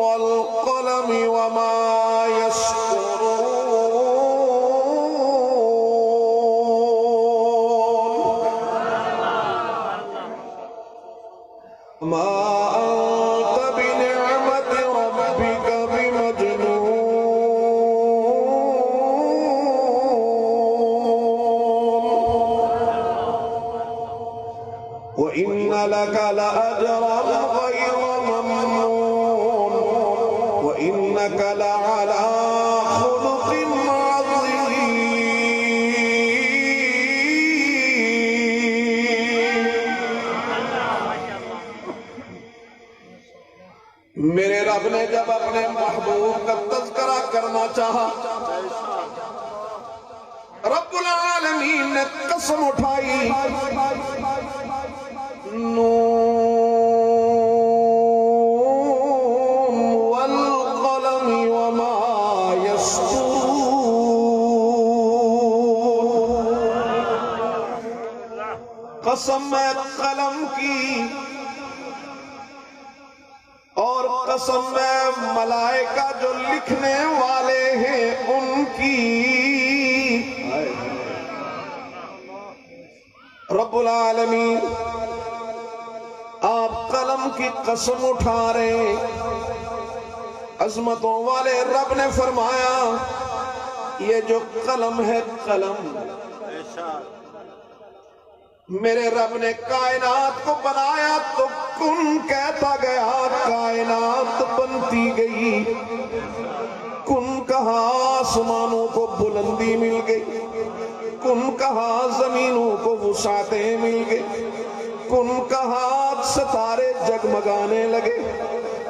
والقلم وما يسطرون ما أنت بنعمة ربك بمجنون وإن لك لأجرا غير ممنون وإنك لعلى خلق عظيم. میرے رب نے جب اپنے محبوب کا تذکرہ کرنا چاہا، رب العالمین نے قسم اٹھائی، نون والقلم وما يسطرون، قسم ہے قلم کی اور قسم ہے ملائکہ جو لکھنے والے ہیں ان کی۔ رب العالمین آپ قلم کی قسم اٹھا رہے، عظمتوں والے رب نے فرمایا یہ جو قلم ہے قلم، میرے رب نے کائنات کو بنایا تو کن کہتا گیا، کائنات بنتی گئی، کن کہا آسمانوں کو بلندی مل گئی، کن کہا زمینوں کو وسعتیں مل گئی، کن کہا ستارے جگمگانے لگے،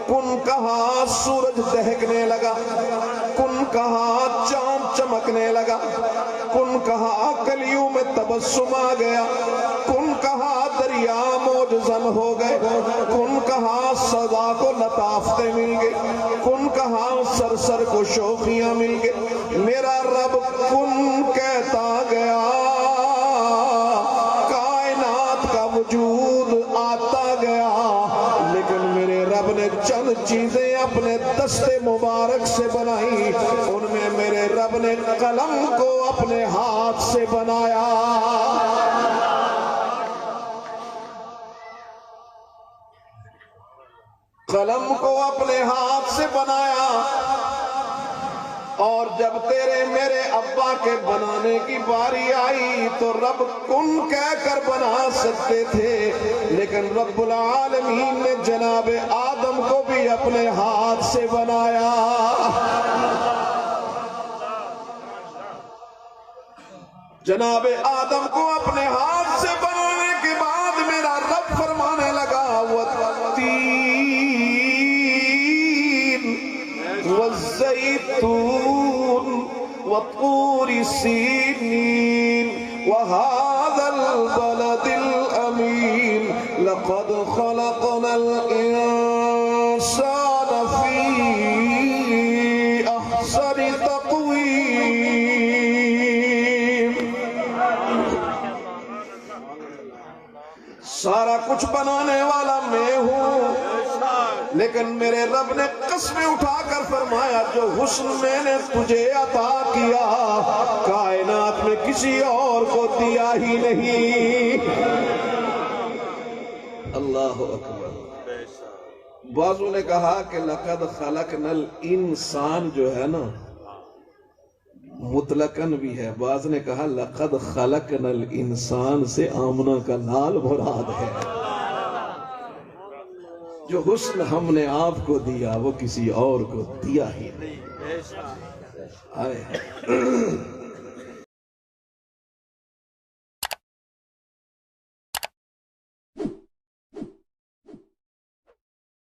کن کہا سورج دہکنے لگا، کن کہا چاند چمکنے لگا، کن کہا کلیوں میں تبسم آ گیا، کن کہا دریا موج زن ہو گئے، کن کہا سزا کو لطافتیں مل گئی، کن کہا سرسر کو شوخیاں مل گئی۔ میرا رب کن کہتا گیا، کائنات کا وجود آتا گیا، لیکن میرے رب نے چند چیزیں اپنے دست مبارک سے بنائی، ان میں میرے رب نے قلم کو اپنے ہاتھ سے بنایا۔ قلم کو اپنے ہاتھ سے بنایا، اور جب تیرے میرے ابا کے بنانے کی باری آئی تو رب کن کہہ کر بنا سکتے تھے، لیکن رب العالمین نے جناب آدم کو بھی اپنے ہاتھ سے بنایا۔ جناب آدم کو اپنے ہاتھ سے بنانے کے بعد میرا رب فرمانے لگا، وَالتِّينِ وَالزَّيْتُونِ وَطُورِ سِينِينَ وَهَذَا الْبَلَدِ الْأَمِينِ لَقَدْ خَلَقْنَا الْإِنسَانَ فِي أَحْسَنِ تَقْوِيمٍ۔ سارا کچھ بنانے والا میں ہوں، لیکن میرے رب نے قسمیں اٹھا کر فرمایا جو حسن میں نے تجھے عطا کیا کائنات میں کسی اور کو دیا ہی نہیں۔ اللہ اکبر۔ بعضوں نے کہا کہ لقد خلقنا الانسان جو ہے نا مطلقاً بھی ہے، بعض نے کہا لقد خلقنا الانسان سے آمنہ کا لال مراد ہے، جو حسن ہم نے آپ کو دیا وہ کسی اور کو دیا ہی نہیں۔